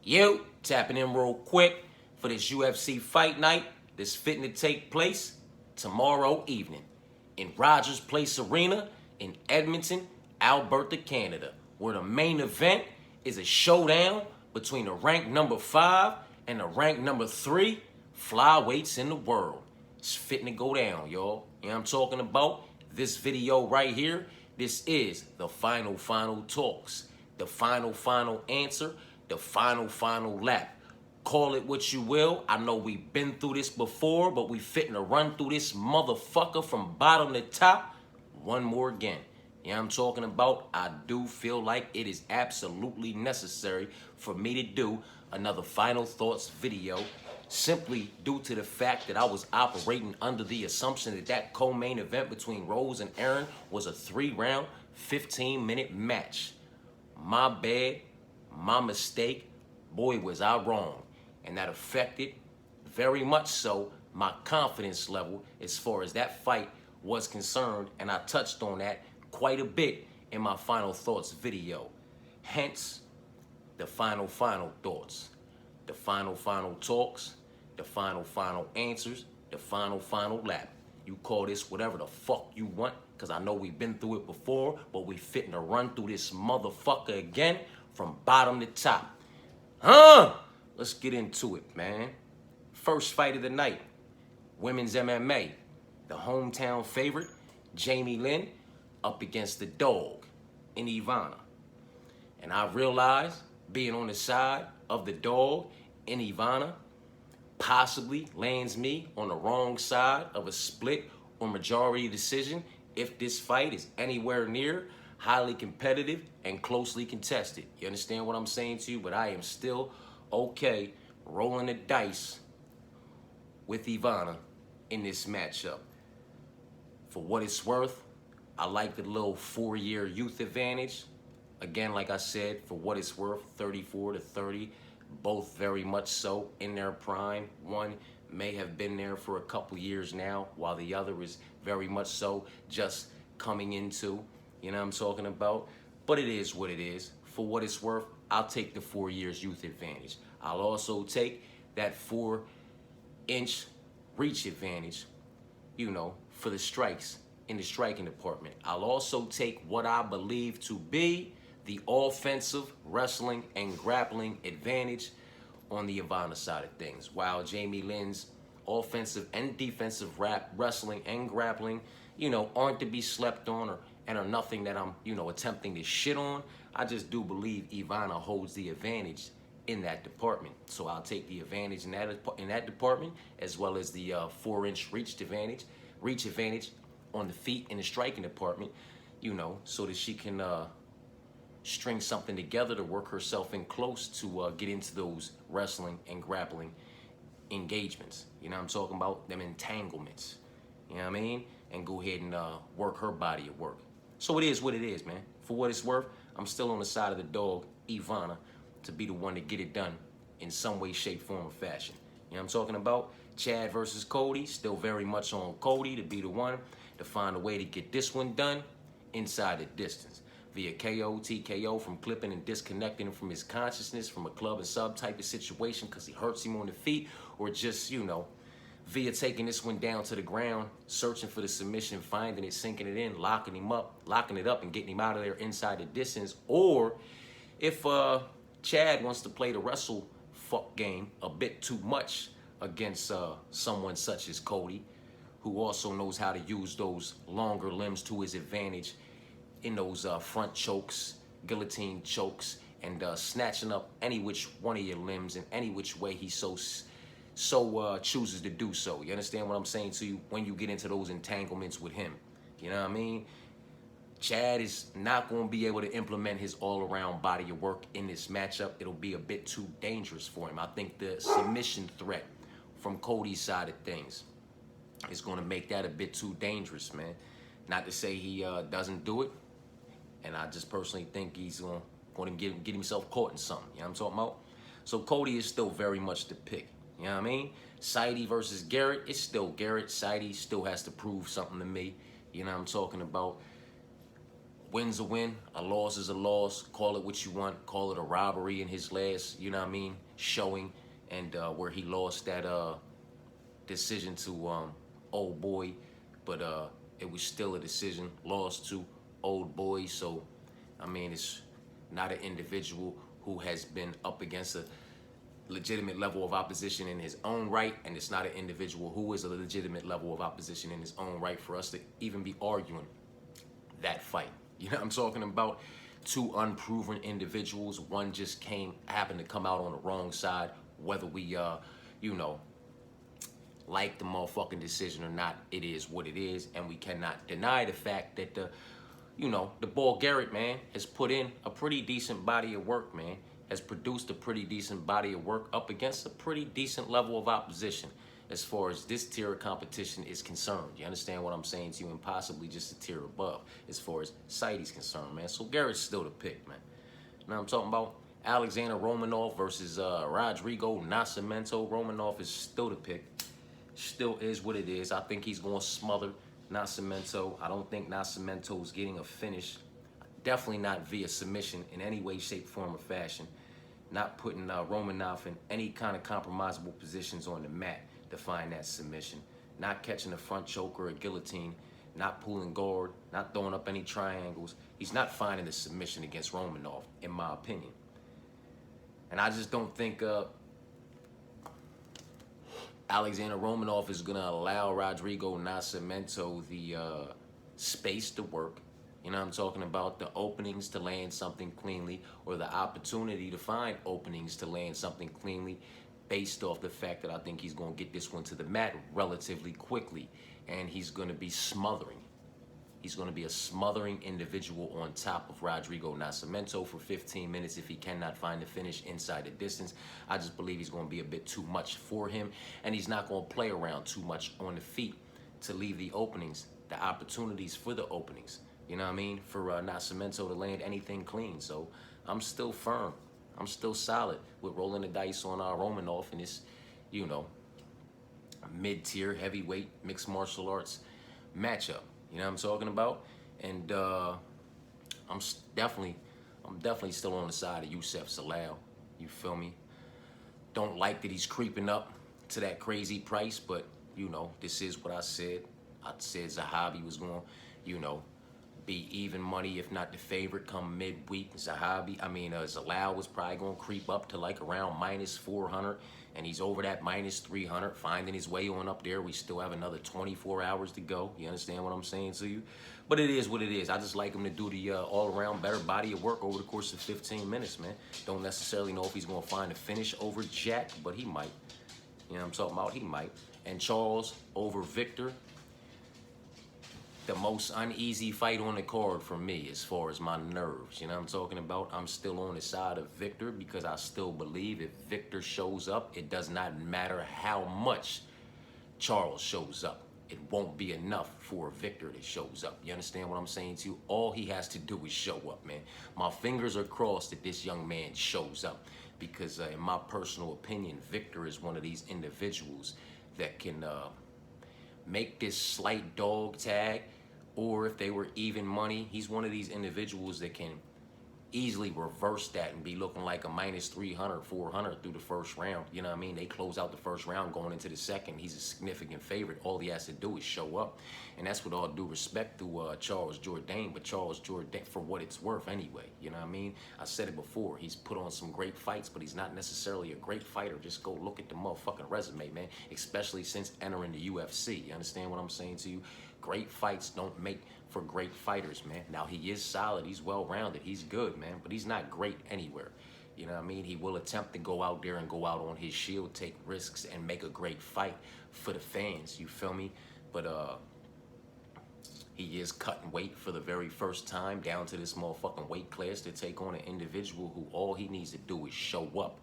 You tapping in real quick for this UFC fight night that's fitting to take place tomorrow evening in Rogers Place Arena in Edmonton, Alberta, Canada, where the main event is a showdown between the ranked number 5 and the ranked number 3 flyweights in the world. It's fitting to go down, y'all. You know what I'm talking about? This video right here, this is the final talks, the final answer, the final lap. Call it what you will. I know we've been through this before, but we fitting to run through this motherfucker from bottom to top one more again. You know what I'm talking about? I do feel like it is absolutely necessary for me to do another final thoughts video, simply due to the fact that I was operating under the assumption that that co-main event between Rose and Aaron was a 3-round, 15-minute match. My bad, my mistake, boy was I wrong. And that affected, very much so, my confidence level as far as that fight was concerned, and I touched on that quite a bit in my final thoughts video. Hence, the final thoughts, the final talks, the final answers, the final lap. You call this whatever the fuck you want, because I know we've been through it before, but we fitting to run through this motherfucker again from bottom to top. Let's get into it, man. First fight of the night, women's MMA. The hometown favorite, Jamie Lynn, up against the dog in Ivana. And I realized, being on the side of the dog in Ivana possibly lands me on the wrong side of a split or majority decision if this fight is anywhere near highly competitive and closely contested. You understand what I'm saying to you? But I am still okay rolling the dice with Ivana in this matchup. For what it's worth, I like the little 4-year youth advantage. Again, like I said, for what it's worth, 34 to 30, both very much so in their prime. One may have been there for a couple years now, while the other is very much so just coming into, you know what I'm talking about? But it is what it is. For what it's worth, I'll take the 4 years youth advantage. I'll also take that 4-inch reach advantage, you know, for the strikes in the striking department. I'll also take what I believe to be the offensive wrestling and grappling advantage on the Ivana side of things, while Jamie Lynn's offensive and defensive wrestling and grappling, you know, aren't to be slept on and are nothing that I'm, you know, attempting to shit on. I just do believe Ivana holds the advantage in that department. So I'll take the advantage in that department, as well as the 4-inch reach advantage on the feet in the striking department, you know, so that she can string something together to work herself in close to get into those wrestling and grappling engagements. You know what I'm talking about? Them entanglements. You know what I mean? And go ahead and work her body of work. So it is what it is, man. For what it's worth, I'm still on the side of the dog, Ivana, to be the one to get it done in some way, shape, form, or fashion. You know what I'm talking about? Chad versus Cody, still very much on Cody to be the one to find a way to get this one done inside the distance, via KO, TKO, from clipping and disconnecting him from his consciousness, from a club and sub type of situation because he hurts him on the feet, or just, you know, via taking this one down to the ground, searching for the submission, finding it, sinking it in, locking it up and getting him out of there inside the distance. Or if Chad wants to play the wrestle fuck game a bit too much against someone such as Cody, who also knows how to use those longer limbs to his advantage in those front chokes, guillotine chokes, and snatching up any which one of your limbs in any which way he so chooses to do so. You understand what I'm saying to you? When you get into those entanglements with him, you know what I mean? Chad is not going to be able to implement his all-around body of work in this matchup. It'll be a bit too dangerous for him. I think the submission threat from Cody's side of things is going to make that a bit too dangerous, man. Not to say he doesn't do it, and I just personally think he's going to get himself caught in something. You know what I'm talking about? So Cody is still very much the pick. You know what I mean? Saidi versus Garrett, it's still Garrett. Saidi still has to prove something to me. You know what I'm talking about? win's a win, a loss is a loss. Call it what you want. Call it a robbery in his last, you know what I mean, showing, and where he lost that decision to Old Boy, but it was still a decision lost to Old Boy. So, I mean, it's not an individual who has been up against a legitimate level of opposition in his own right, and it's not an individual who is a legitimate level of opposition in his own right for us to even be arguing that fight. You know what I'm talking about? Two unproven individuals. One just happened to come out on the wrong side, whether we, you know, like the motherfucking decision or not, it is what it is, and we cannot deny the fact that the Ball Garrett, man, has put in a pretty decent body of work, man, has produced a pretty decent body of work up against a pretty decent level of opposition as far as this tier of competition is concerned. You understand what I'm saying to you? And possibly just a tier above as far as Saiti's concerned, man. So Garrett's still the pick, man. You know what I'm talking about? Alexander Romanov versus Rodrigo Nascimento. Romanov is still the pick. Still is what it is. I think he's going to smother Nascimento. I don't think Nascimento is getting a finish. Definitely not via submission in any way, shape, form, or fashion. Not putting Romanov in any kind of compromisable positions on the mat to find that submission. Not catching a front choke or a guillotine. Not pulling guard. Not throwing up any triangles. He's not finding the submission against Romanov, in my opinion. And I just don't think Alexander Romanov is going to allow Rodrigo Nascimento the space to work. You know what I'm talking about? The openings to land something cleanly, or the opportunity to find openings to land something cleanly, based off the fact that I think he's going to get this one to the mat relatively quickly, and he's going to be smothering. He's going to be a smothering individual on top of Rodrigo Nascimento for 15 minutes if he cannot find the finish inside the distance. I just believe he's going to be a bit too much for him, and he's not going to play around too much on the feet to leave the openings, the opportunities for the openings. You know what I mean? For Nascimento to land anything clean. So I'm still firm. I'm still solid with rolling the dice on Romanov in this, mid-tier heavyweight mixed martial arts matchup. You know what I'm talking about? And I'm definitely still on the side of Youssef Zalal. You feel me? Don't like that he's creeping up to that crazy price, but this is what I said. I said Zahabi was going, be even money, if not the favorite, come midweek. Zalal was probably going to creep up to like around minus 400, and he's over that minus 300, finding his way on up there. We still have another 24 hours to go. You understand what I'm saying to you? But it is what it is. I just like him to do the all-around better body of work over the course of 15 minutes, man. Don't necessarily know if he's going to find a finish over Jack, but he might. You know what I'm talking about? He might. And Charles over Victor. The most uneasy fight on the card for me as far as my nerves. You know what I'm talking about? I'm still on the side of Victor because I still believe if Victor shows up, it does not matter how much Charles shows up. It won't be enough for Victor that shows up. You understand what I'm saying to you? All he has to do is show up, man. My fingers are crossed that this young man shows up because in my personal opinion, Victor is one of these individuals that can make this slight dog tag, or if they were even money, he's one of these individuals that can easily reverse that and be looking like a minus 300, 400 through the first round. You know what I mean? They close out the first round going into the second. He's a significant favorite. All he has to do is show up. And that's with all due respect to Charles Jourdain, but Charles Jourdain, for what it's worth anyway, you know what I mean? I said it before. He's put on some great fights, but he's not necessarily a great fighter. Just go look at the motherfucking resume, man, especially since entering the UFC. You understand what I'm saying to you? Great fights don't make for great fighters, man. Now, he is solid. He's well-rounded. He's good, man, but he's not great anywhere. You know what I mean? He will attempt to go out there and go out on his shield, take risks, and make a great fight for the fans. You feel me? But he is cutting weight for the very first time down to this motherfucking weight class to take on an individual who all he needs to do is show up.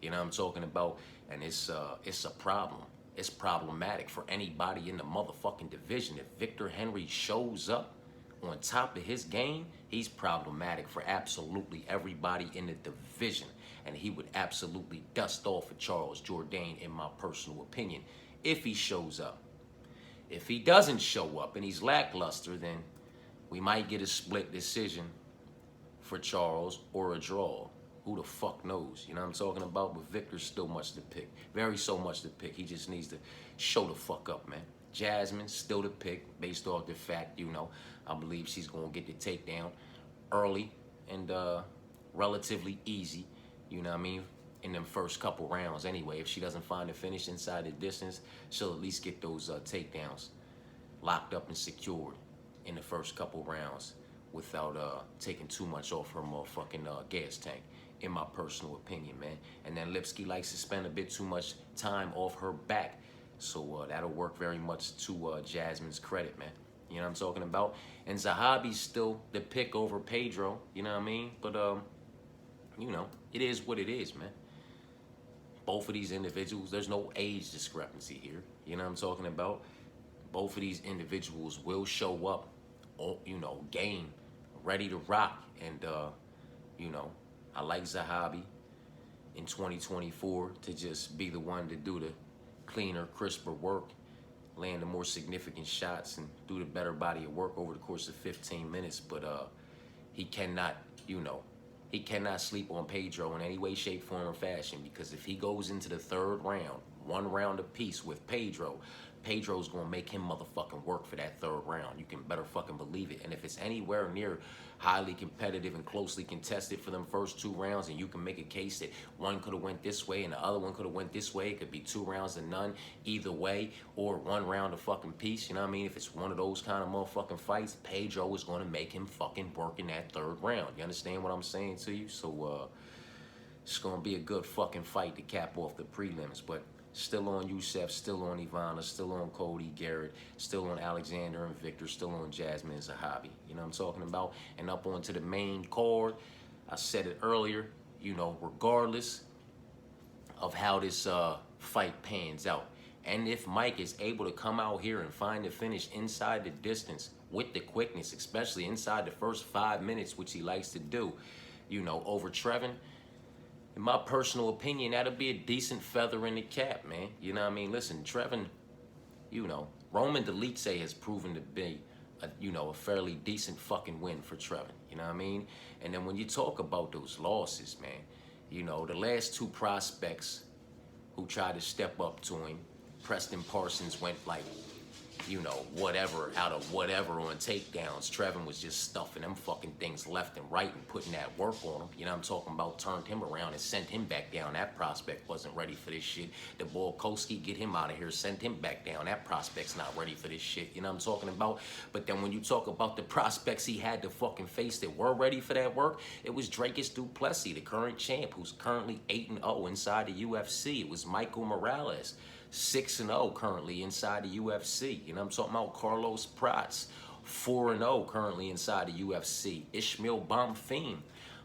You know what I'm talking about? And it's a problem. It's problematic for anybody in the motherfucking division. If Victor Henry shows up on top of his game, he's problematic for absolutely everybody in the division. And he would absolutely dust off of Charles Jourdain, in my personal opinion, if he shows up. If he doesn't show up and he's lackluster, then We might get a split decision for Charles or a draw. Who the fuck knows? You know what I'm talking about? But Victor's still much to pick. Very so much to pick. He just needs to show the fuck up, man. Jasmine still to pick based off the fact, you know, I believe she's going to get the takedown early and relatively easy, you know what I mean, in them first couple rounds anyway. If she doesn't find a finish inside the distance, she'll at least get those takedowns locked up and secured in the first couple rounds without taking too much off her motherfucking gas tank, in my personal opinion, man. And then Lipsky likes to spend a bit too much time off her back, so that'll work very much to Jasmine's credit, man. You know what I'm talking about? And Zahabi's still the pick over Pedro, you know what I mean? But, you know, it is what it is, man. Both of these individuals, there's no age discrepancy here. You know what I'm talking about? Both of these individuals will show up, you know, game, ready to rock. And, you know, I like Zahabi in 2024 to just be the one to do the cleaner, crisper work, land the more significant shots, and do the better body of work over the course of 15 minutes. But he cannot, you know, he cannot sleep on Pedro in any way, shape, form, or fashion, because if he goes into the third round, 1 round apiece with Pedro, Pedro's gonna make him motherfucking work for that third round. You can better fucking believe it. And if it's anywhere near highly competitive and closely contested for them first 2 rounds, and you can make a case that one could have went this way and the other one could have went this way, it could be 2 rounds to none either way, or 1 round of fucking peace, you know what I mean? If it's one of those kind of motherfucking fights, Pedro is gonna make him fucking work in that third round. You understand what I'm saying to you? So it's gonna be a good fucking fight to cap off the prelims. But still on Youssef, still on Ivana, still on Cody Garrett, still on Alexander and Victor, still on Jasmine and Zahabi. You know what I'm talking about? And up onto the main card, I said it earlier, you know, regardless of how this fight pans out, and if Mike is able to come out here and find the finish inside the distance with the quickness, especially inside the first 5 minutes, which he likes to do, you know, over Trevin, in my personal opinion, that'll be a decent feather in the cap, man. You know what I mean? Listen, Trevin, you know, Roman Delice has proven to be, you know, a fairly decent fucking win for Trevin. You know what I mean? And then when you talk about those losses, man, you know, the last 2 prospects who tried to step up to him, Preston Parsons went like, you know, whatever out of whatever on takedowns. Trevin was just stuffing them fucking things left and right and putting that work on him. You know what I'm talking about? Turned him around and sent him back down. That prospect wasn't ready for this shit. The Bolkowski, get him out of here, sent him back down. That prospect's not ready for this shit. You know what I'm talking about? But then when you talk about the prospects he had to fucking face that were ready for that work, it was Dracus du Plessis, the current champ, who's currently 8-0 inside the UFC. It was Michael Morales, 6-0 currently inside the UFC. You know what I'm talking about? Carlos Prats, 4-0 currently inside the UFC. Ishmael Bonfim,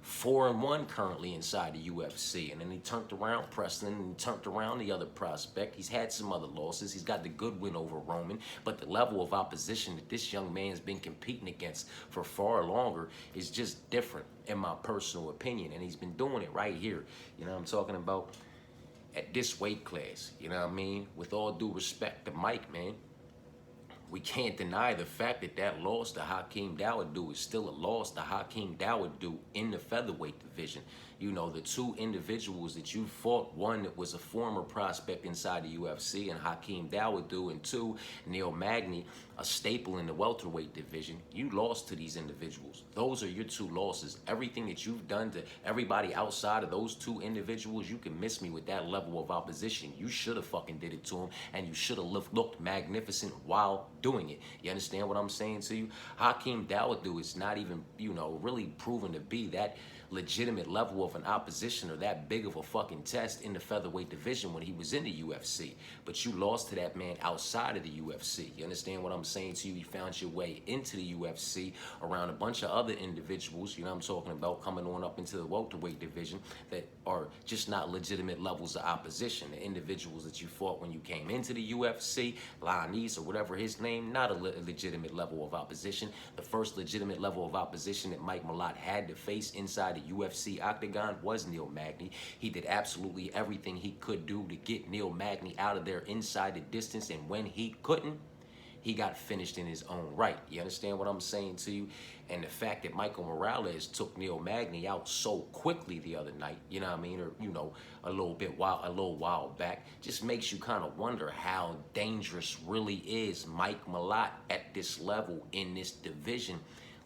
4-1 currently inside the UFC. And then he turned around Preston and he turned around the other prospect. He's had some other losses. He's got the good win over Roman, but the level of opposition that this young man's been competing against for far longer is just different, in my personal opinion. And he's been doing it right here. You know what I'm talking about? At this weight class, you know what I mean? With all due respect to Mike, man, we can't deny the fact that that loss to Hakeem Dawodu is still a loss to Hakeem Dawodu in the featherweight division. You know, the 2 individuals that you fought, one that was a former prospect inside the UFC, and Hakeem Dawodu, and 2, Neil Magny, a staple in the welterweight division. You lost to these individuals. Those are your 2 losses. Everything that you've done to everybody outside of those 2 individuals, you can miss me with that level of opposition. You should have fucking did it to them, and you should have looked magnificent while doing it. You understand what I'm saying to you? Hakeem Dawodu is not even, you know, really proven to be that legitimate level of an opposition or that big of a fucking test in the featherweight division when he was in the UFC. But you lost to that man outside of the UFC. You understand what I'm saying to you? You found your way into the UFC around a bunch of other individuals, you know what I'm talking about, coming on up into the welterweight division that are just not legitimate levels of opposition. The individuals that you fought when you came into the UFC, Lanise or whatever his name, not a legitimate level of opposition. The first legitimate level of opposition that Mike Malott had to face inside the UFC octagon was Neil Magny. He did absolutely everything he could do to get Neil Magny out of there inside the distance, and when he couldn't, he got finished in his own right. You understand what I'm saying to you? And the fact that Michael Morales took Neil Magny out so quickly the other night, you know what I mean, or a little while back, just makes you kind of wonder how dangerous really is Mike Malott at this level in this division,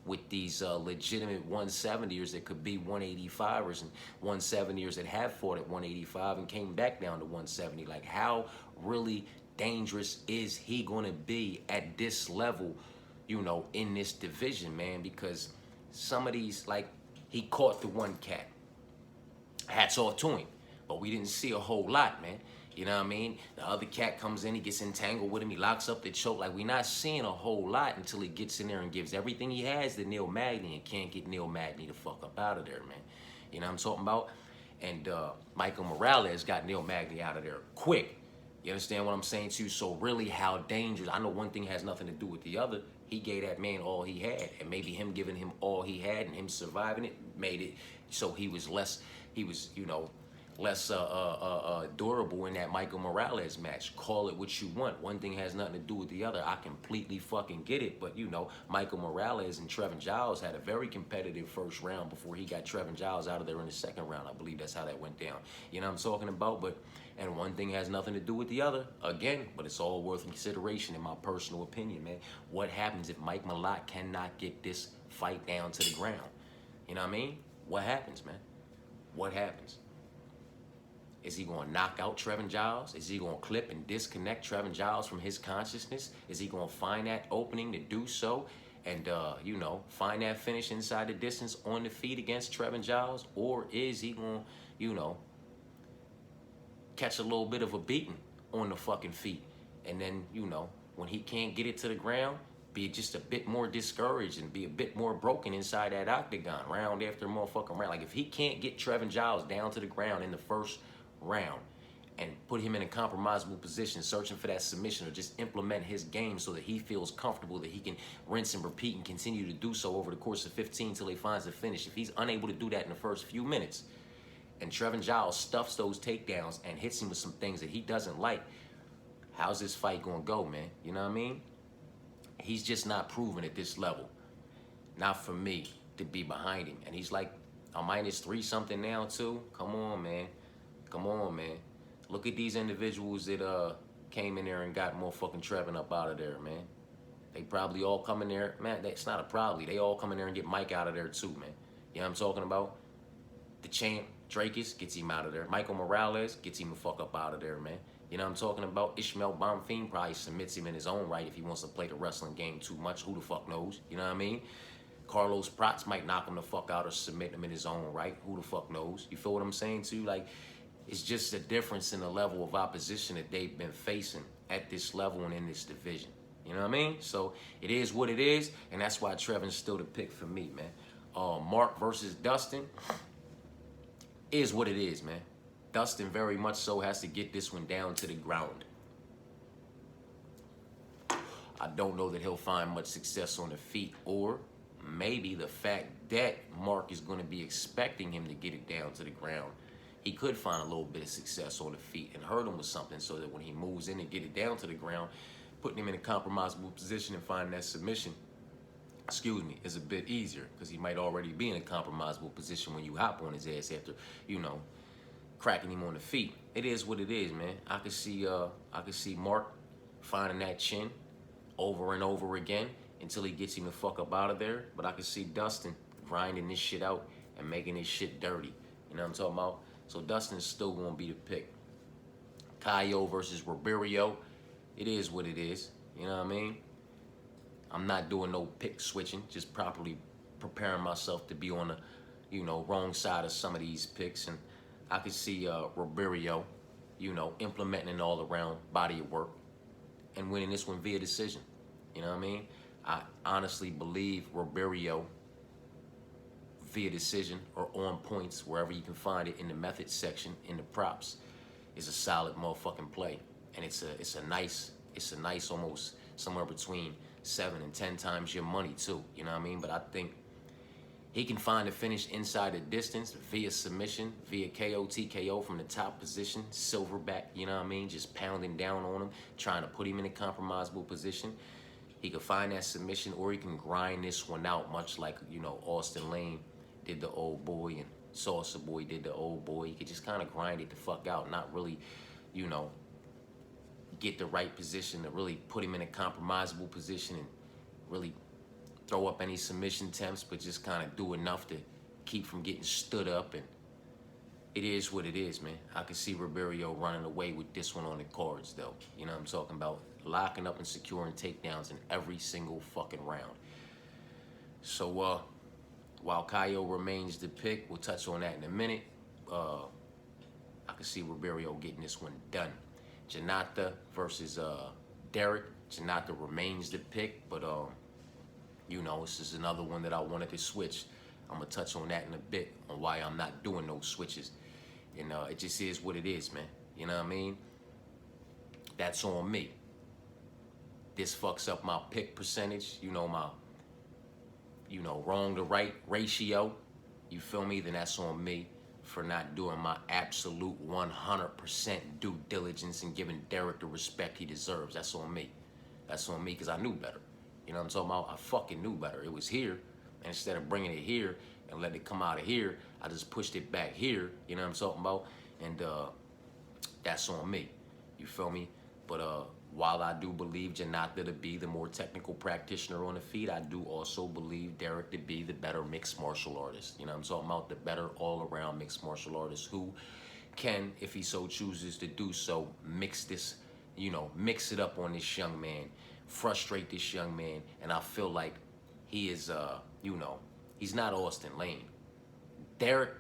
with these legitimate 170ers that could be 185ers and 170ers that have fought at 185 and came back down to 170. Like, how really dangerous is he going to be at this level, in this division, man? Because some of these, like, he caught the one cat. Hats off to him. But we didn't see a whole lot, man. You know what I mean? The other cat comes in, he gets entangled with him, he locks up the choke. Like, we're not seeing a whole lot until he gets in there and gives everything he has to Neil Magny and can't get Neil Magny the fuck up out of there, man. You know what I'm talking about? And Michael Morales got Neil Magny out of there quick. You understand what I'm saying to you? So really, how dangerous. I know one thing has nothing to do with the other. He gave that man all he had. And maybe him giving him all he had and him surviving it made it so he was less, less durable in that Michael Morales match. Call it what you want. One thing has nothing to do with the other. I completely fucking get it. But, Michael Morales and Trevin Giles had a very competitive first round before he got Trevin Giles out of there in the second round. I believe that's how that went down. You know what I'm talking about? And one thing has nothing to do with the other, again, but it's all worth consideration in my personal opinion, man. What happens if Mike Malott cannot get this fight down to the ground? You know what I mean? What happens, man? What happens? Is he going to knock out Trevin Giles? Is he going to clip and disconnect Trevin Giles from his consciousness? Is he going to find that opening to do so and, find that finish inside the distance on the feet against Trevin Giles? Or is he going to, catch a little bit of a beating on the fucking feet? And then, when he can't get it to the ground, be just a bit more discouraged and be a bit more broken inside that octagon, round after motherfucking round. Like, if he can't get Trevin Giles down to the ground in the first round and put him in a compromisable position, searching for that submission, or just implement his game so that he feels comfortable that he can rinse and repeat and continue to do so over the course of 15 till he finds a finish. If he's unable to do that in the first few minutes, and Trevin Giles stuffs those takedowns and hits him with some things that he doesn't like, how's this fight gonna go, man? You know what I mean? He's just not proven at this level. Not for me to be behind him. And he's like a -3 something now too. Come on, man. Come on, man. Look at these individuals that came in there and got motherfucking Trevin up out of there, man. They probably all come in there. Man, that's not a probably. They all come in there and get Mike out of there too, man. You know what I'm talking about? The champ, Drakis, gets him out of there. Michael Morales gets him the fuck up out of there, man. You know what I'm talking about? Ishmael Bonfim probably submits him in his own right if he wants to play the wrestling game too much. Who the fuck knows? You know what I mean? Carlos Prats might knock him the fuck out or submit him in his own right. Who the fuck knows? You feel what I'm saying too? Like, it's just a difference in the level of opposition that they've been facing at this level and in this division. You know what I mean? So it is what it is, and that's why Trevin's still the pick for me, man. Mark versus Dustin is what it is, man. Dustin very much so has to get this one down to the ground. I don't know that he'll find much success on the feet, or maybe the fact that Mark is going to be expecting him to get it down to the ground, he could find a little bit of success on the feet and hurt him with something so that when he moves in and get it down to the ground, putting him in a compromisable position and finding that submission, is a bit easier, because he might already be in a compromisable position when you hop on his ass after, cracking him on the feet. It is what it is, man. I could see Mark finding that chin over and over again until he gets him the fuck up out of there. But I could see Dustin grinding this shit out and making this shit dirty. You know what I'm talking about? So Dustin's still gonna be the pick. Caio versus Ribeiro. It is what it is. You know what I mean? I'm not doing no pick switching, just properly preparing myself to be on the, wrong side of some of these picks. And I could see Ribeiro, implementing an all-around body of work and winning this one via decision. You know what I mean? I honestly believe Ribeiro via decision or on points, wherever you can find it in the methods section, in the props, is a solid motherfucking play. And it's a nice almost somewhere between 7 and 10 times your money too. You know what I mean? But I think he can find a finish inside the distance via submission, via KO, TKO from the top position, silverback, you know what I mean? Just pounding down on him, trying to put him in a compromisable position. He could find that submission, or he can grind this one out, much like, you know, Austin Lane did the old boy and Saucer Boy did the old boy. He could just kind of grind it the fuck out, not really, you know, get the right position to really put him in a compromisable position and really throw up any submission attempts, but just kind of do enough to keep from getting stood up. And it is what it is, man. I can see Ribeiro running away with this one on the cards, though. You know what I'm talking about? Locking up and securing takedowns in every single fucking round. So, while Caio remains the pick, we'll touch on that in a minute. I can see Ribeiro getting this one done. Janata versus Derek. Janata remains the pick, but you know, this is another one that I wanted to switch. I'm gonna touch on that in a bit on why I'm not doing those switches. And it just is what it is, man. You know what I mean? That's on me. This fucks up my pick percentage, you know, my, you know, wrong to right ratio. You feel me? Then that's on me for not doing my absolute 100% due diligence and giving Derek the respect he deserves. That's on me. That's on me because I knew better. You know what I'm talking about? I fucking knew better. It was here. And instead of bringing it here and letting it come out of here, I just pushed it back here. You know what I'm talking about? And that's on me. You feel me? But while I do believe Janata to be the more technical practitioner on the feet, I do also believe Derek to be the better mixed martial artist. You know what I'm talking about? The better all-around mixed martial artist who can, if he so chooses to do so, mix this, you know, mix it up on this young man, frustrate this young man. And I feel like he is, you know, he's not Austin Lane. Derek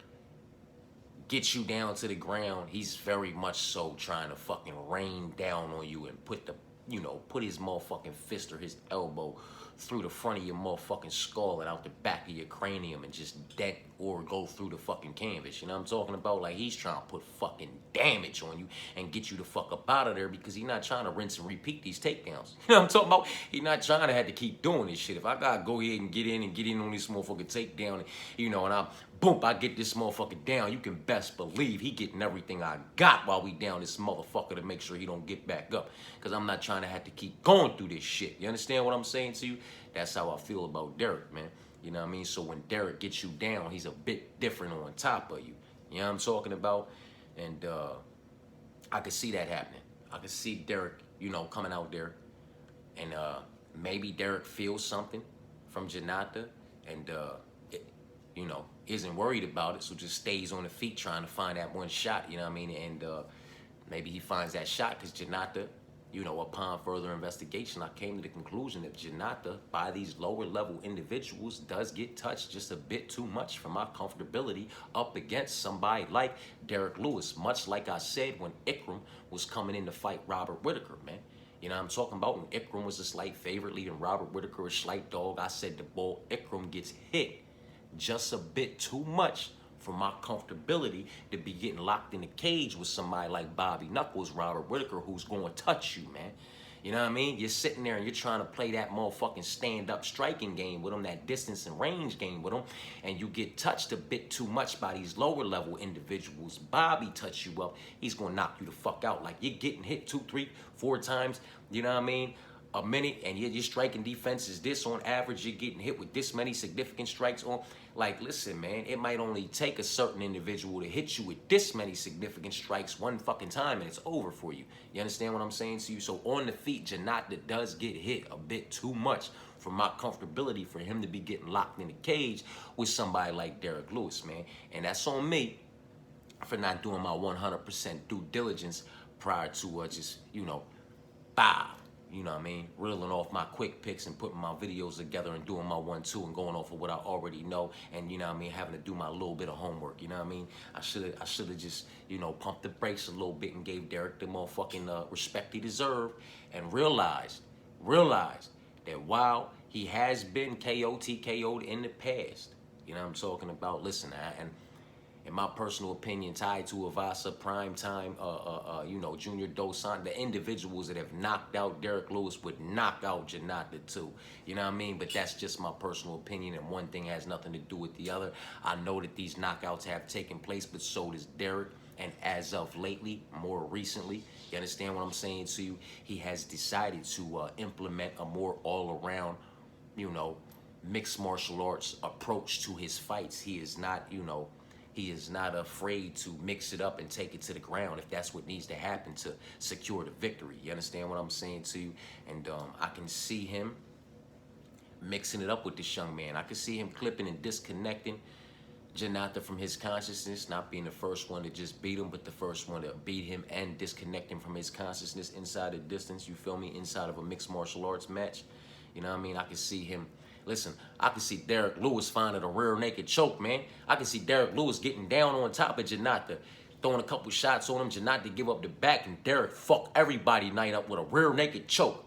gets you down to the ground. He's very much so trying to fucking rain down on you and put the, you know, put his motherfucking fist or his elbow through the front of your motherfucking skull and out the back of your cranium and just dent or go through the fucking canvas. You know what I'm talking about? Like, he's trying to put fucking damage on you and get you the fuck up out of there because he's not trying to rinse and repeat these takedowns. You know what I'm talking about? He's not trying to have to keep doing this shit. If I gotta go ahead and get in on this motherfucking takedown, and, you know, and I get this motherfucker down, you can best believe he getting everything I got while we down this motherfucker to make sure he don't get back up. Because I'm not trying to have to keep going through this shit. You understand what I'm saying to you? That's how I feel about Derek, man. You know what I mean? So when Derek gets you down, he's a bit different on top of you. You know what I'm talking about? And I could see that happening. I could see Derek, you know, coming out there. And maybe Derek feels something from Janata and, you know, isn't worried about it, so just stays on the feet trying to find that one shot, you know what I mean? And maybe he finds that shot because Janata, you know, upon further investigation, I came to the conclusion that Janata, by these lower level individuals, does get touched just a bit too much for my comfortability up against somebody like Derek Lewis, much like I said when Ikram was coming in to fight Robert Whitaker, man. You know what I'm talking about? When Ikram was a slight favorite leading Robert Whitaker a slight dog, I said the ball Ikram gets hit just a bit too much for my comfortability to be getting locked in a cage with somebody like Bobby Knuckles, Robert Whitaker, who's going to touch you, man. You know what I mean? You're sitting there and you're trying to play that motherfucking stand-up striking game with him, that distance and range game with him, and you get touched a bit too much by these lower-level individuals. Bobby touch you up, he's going to knock you the fuck out. Like, you're getting hit 2, 3, 4 times, you know what I mean, a minute, and your striking defense is this on average. You're getting hit with this many significant strikes on. Like, listen, man, it might only take a certain individual to hit you with this many significant strikes one fucking time, and it's over for you. You understand what I'm saying to you? So on the feet, Janata does get hit a bit too much for my comfortability for him to be getting locked in the cage with somebody like Derek Lewis, man. And that's on me for not doing my 100% due diligence prior to just, you know, you know what I mean, reeling off my quick picks and putting my videos together and doing my 1-2 and going off of what I already know, and, you know what I mean, having to do my little bit of homework. You know what I mean? I should have just, you know, pumped the brakes a little bit and gave Derek the motherfucking respect he deserved, and realized that while he has been TKO'd in the past, you know what I'm talking about? Listen, and in my personal opinion, tied to Avasa, Prime Time, you know, Junior Dosan, the individuals that have knocked out Derek Lewis would knock out Janata too. You know what I mean? But that's just my personal opinion, and one thing has nothing to do with the other. I know that these knockouts have taken place, but so does Derek. And as of lately, more recently, you understand what I'm saying to you? He has decided to implement a more all-around, you know, mixed martial arts approach to his fights. He is not, he is not afraid to mix it up and take it to the ground if that's what needs to happen to secure the victory. You understand what I'm saying to you? And I can see him mixing it up with this young man. I can see him clipping and disconnecting Janata from his consciousness, not being the first one to just beat him, but the first one to beat him and disconnect him from his consciousness inside the distance, you feel me, inside of a mixed martial arts match. You know what I mean? I can see him, listen, I can see Derek Lewis finding a rear naked choke, man. I can see Derek Lewis getting down on top of Janata, throwing a couple shots on him, Janata give up the back, and Derek fuck everybody night up with a rear naked choke.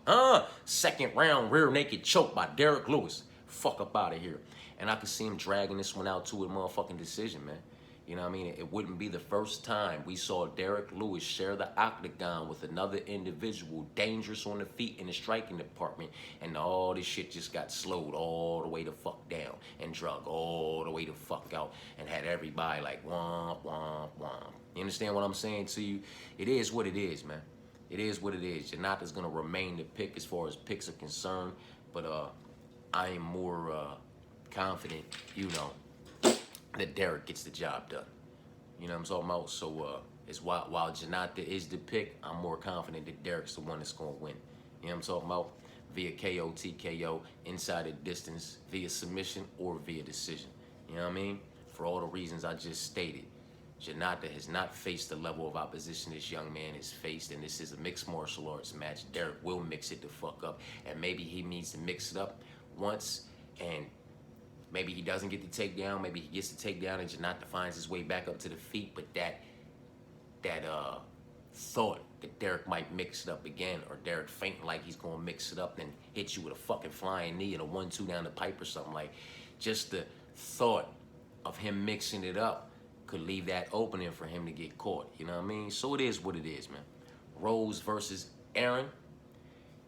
Second round rear naked choke by Derek Lewis. Fuck up out of here. And I could see him dragging this one out to a motherfucking decision, man. You know what I mean? It wouldn't be the first time we saw Derek Lewis share the octagon with another individual dangerous on the feet in the striking department, and all this shit just got slowed all the way the fuck down and drug all the way the fuck out and had everybody like womp, womp, womp. You understand what I'm saying to you? It is what it is, man. It is what it is. Janata's gonna remain the pick as far as picks are concerned, but I am more confident, that Derek gets the job done. You know what I'm talking about? So it's while Janata is the pick, I'm more confident that Derek's the one that's gonna win. You know what I'm talking about? Via KO, TKO, inside the distance, via submission, or via decision. You know what I mean? For all the reasons I just stated. Janata has not faced the level of opposition this young man has faced, and this is a mixed martial arts match. Derek will mix it the fuck up, and maybe he needs to mix it up once, and maybe he doesn't get the takedown. Maybe he gets the takedown and Janata finds his way back up to the feet. But that thought that Derek might mix it up again, or Derek fainting like he's gonna mix it up, then hit you with a fucking flying knee and a 1-2 down the pipe or something, like, just the thought of him mixing it up could leave that opening for him to get caught. You know what I mean? So it is what it is, man. Rose versus Aaron.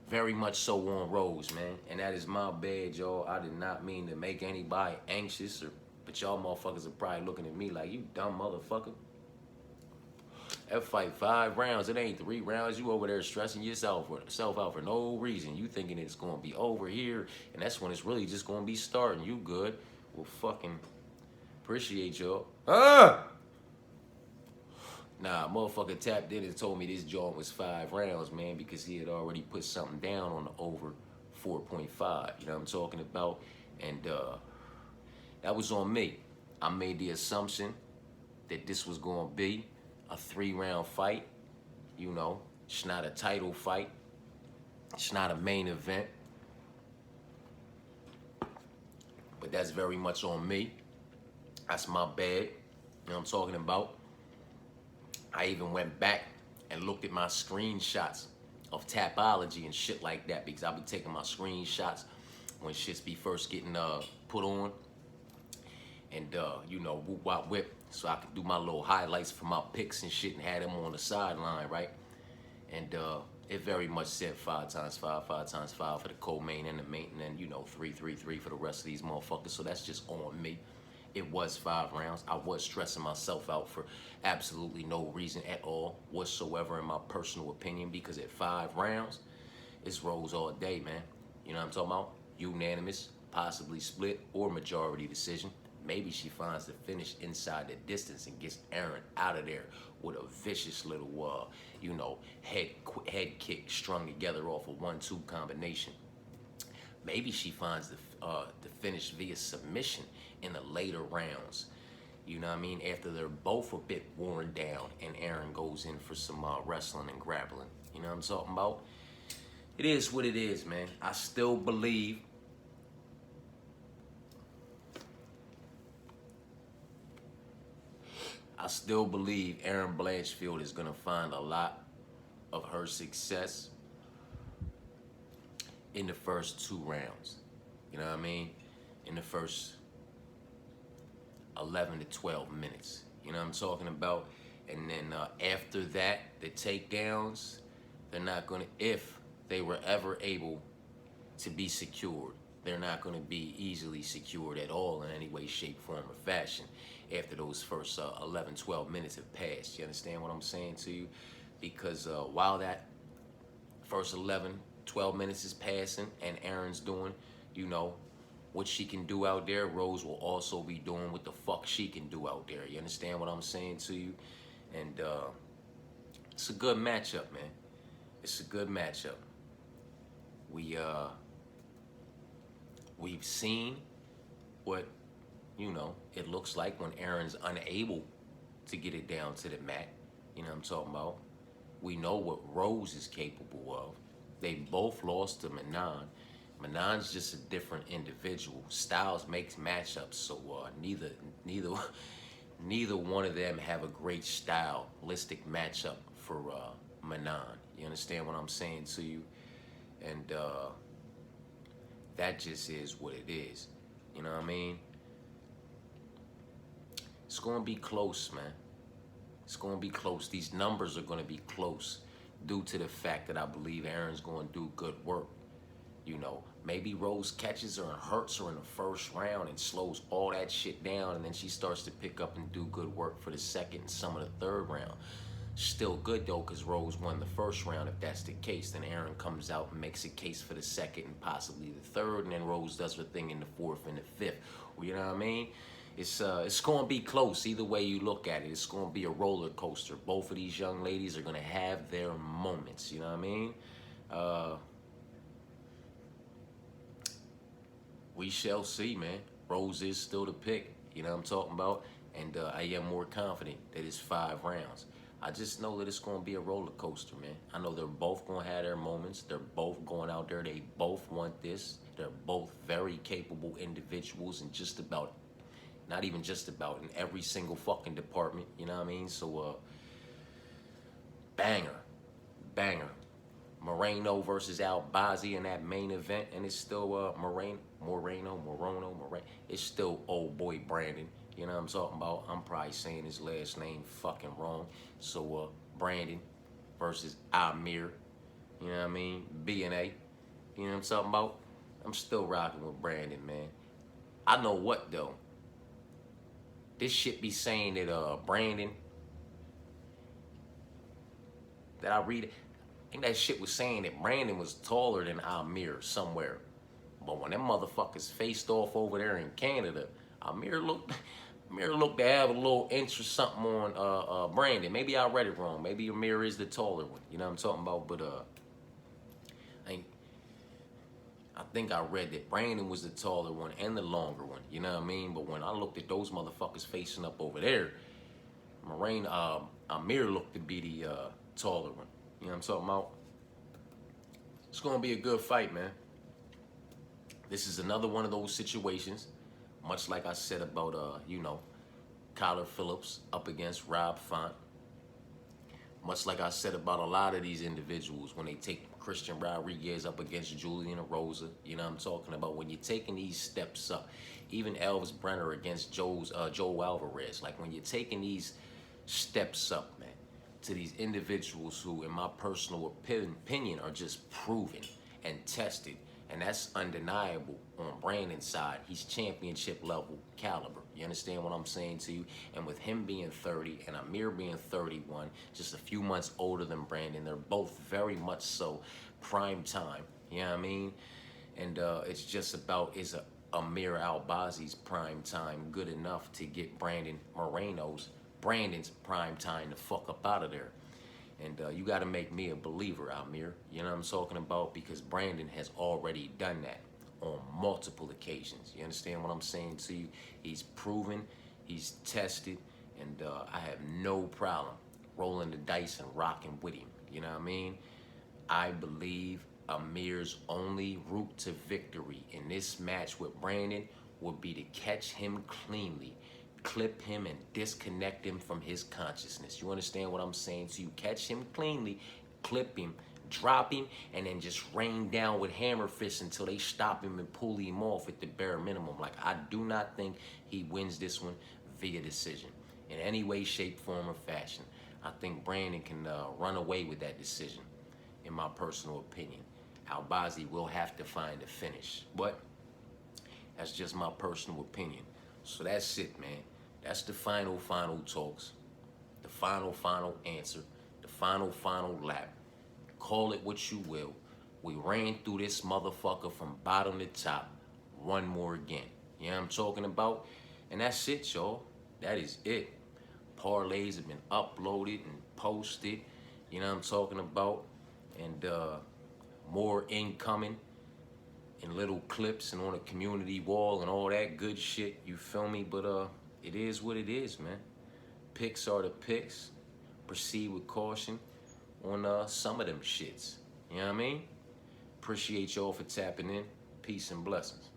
Very much so on Rose, man. And that is my bad, y'all. I did not mean to make anybody anxious, but y'all motherfuckers are probably looking at me like, you dumb motherfucker. That fight 5 rounds. It ain't 3 rounds. You over there stressing yourself out for no reason. You thinking it's going to be over here, and that's when it's really just going to be starting. You good. Well, fucking appreciate y'all. Nah, motherfucker tapped in and told me this joint was 5 rounds, man, because he had already put something down on the over 4.5. You know what I'm talking about? And that was on me. I made the assumption that this was going to be a 3-round fight. You know, it's not a title fight. It's not a main event. But that's very much on me. That's my bad. You know what I'm talking about? I even went back and looked at my screenshots of Tapology and shit like that, because I'll be taking my screenshots when shits be first getting put on. And, whoop wop whip, so I could do my little highlights for my picks and shit and had them on the sideline, right? And it very much said 5 times 5, 5 times 5 for the co-main and the main, and then, 3, 3, 3 for the rest of these motherfuckers. So that's just on me. It was 5 rounds. I was stressing myself out for absolutely no reason at all whatsoever, in my personal opinion, because at 5 rounds, it's Rose all day, man. You know what I'm talking about? Unanimous, possibly split, or majority decision. Maybe she finds the finish inside the distance and gets Aaron out of there with a vicious little, head kick strung together off a 1-2 combination. Maybe she finds the finish via submission in the later rounds. You know what I mean? After they're both a bit worn down and Aaron goes in for some wrestling and grappling. You know what I'm talking about? It is what it is, man. I still believe Aaron Blanchfield is going to find a lot of her success in the first 2 rounds. You know what I mean? In the first 11 to 12 minutes. You know what I'm talking about? And then after that, the takedowns, they're not going to, if they were ever able to be secured, they're not going to be easily secured at all in any way, shape, form, or fashion. after those first 11, 12 minutes have passed. You understand what I'm saying to you? Because while that first 11, 12 minutes is passing and Aaron's doing, you know, what she can do out there, Rose will also be doing what the fuck she can do out there. You understand what I'm saying to you? And it's a good matchup, man. It's a good matchup. We've seen what, you know, it looks like when Aaron's unable to get it down to the mat. You know what I'm talking about? We know what Rose is capable of. They both lost to Manon. Manon's just a different individual. Styles makes matchups, so neither one of them have a great stylistic matchup for Manon. You understand what I'm saying to you? And that just is what it is. You know what I mean? It's going to be close, man. It's going to be close. These numbers are going to be close due to the fact that I believe Aaron's going to do good work. You know, maybe Rose catches her and hurts her in the first round and slows all that shit down, and then she starts to pick up and do good work for the second and some of the third round. Still good, though, because Rose won the first round. If that's the case, then Aaron comes out and makes a case for the second and possibly the third, and then Rose does her thing in the fourth and the fifth. You know what I mean? It's going to be close either way you look at it. It's going to be a roller coaster. Both of these young ladies are going to have their moments. You know what I mean? We shall see, man. Rose is still the pick. You know what I'm talking about? And I am more confident that it's 5 rounds. I just know that it's going to be a roller coaster, man. I know they're both going to have their moments. They're both going out there. They both want this. They're both very capable individuals in just about, not even just about, in every single fucking department. You know what I mean? So, banger. Moreno versus Albazi in that main event, and it's still Moreno. It's still old boy Brandon. You know what I'm talking about? I'm probably saying his last name fucking wrong. So Brandon versus Amir. You know what I mean? B&A. You know what I'm talking about? I'm still rocking with Brandon, man. I know what though. This shit be saying that Brandon, that I read it. I think that shit was saying that Brandon was taller than Amir somewhere. But when them motherfuckers faced off over there in Canada, Amir looked to have a little inch or something on Brandon. Maybe I read it wrong. Maybe Amir is the taller one. You know what I'm talking about? But I think I read that Brandon was the taller one and the longer one. You know what I mean? But when I looked at those motherfuckers facing up over there, Amir looked to be the taller one. You know what I'm talking about? It's going to be a good fight, man. This is another one of those situations, much like I said about, you know, Kyler Phillips up against Rob Font. Much like I said about a lot of these individuals when they take Christian Rodriguez up against Julian Rosa. You know what I'm talking about? When you're taking these steps up, even Elvis Brenner against Joe Alvarez. Like when you're taking these steps up, man, to these individuals who, in my personal opinion, are just proven and tested. And that's undeniable on Brandon's side. He's championship level caliber. You understand what I'm saying to you? And with him being 30 and Amir being 31, just a few months older than Brandon, they're both very much so prime time. You know what I mean? And it's just about, is Amir Albazi's prime time good enough to get Brandon's prime time to fuck up out of there? And you got to make me a believer, Amir. You know what I'm talking about? Because Brandon has already done that on multiple occasions. You understand what I'm saying to you? He's proven, he's tested, and I have no problem rolling the dice and rocking with him. You know what I mean? I believe Amir's only route to victory in this match with Brandon would be to catch him cleanly, clip him and disconnect him from his consciousness. You understand what I'm saying? So you catch him cleanly, clip him, drop him, and then just rain down with hammer fists until they stop him and pull him off at the bare minimum. Like, I do not think he wins this one via decision in any way, shape, form, or fashion. I think Brandon can run away with that decision, in my personal opinion. Albazi will have to find a finish, but that's just my personal opinion. So that's it, man. That's the final talks. The final answer. The final lap. Call it what you will. We ran through this motherfucker from bottom to top. One more again. You know what I'm talking about? And that's it, y'all. That is it. Parlays have been uploaded and posted. You know what I'm talking about? And more incoming in little clips and on a community wall and all that good shit. You feel me? But it is what it is, man. Picks are the picks. Proceed with caution on some of them shits. You know what I mean? Appreciate y'all for tapping in. Peace and blessings.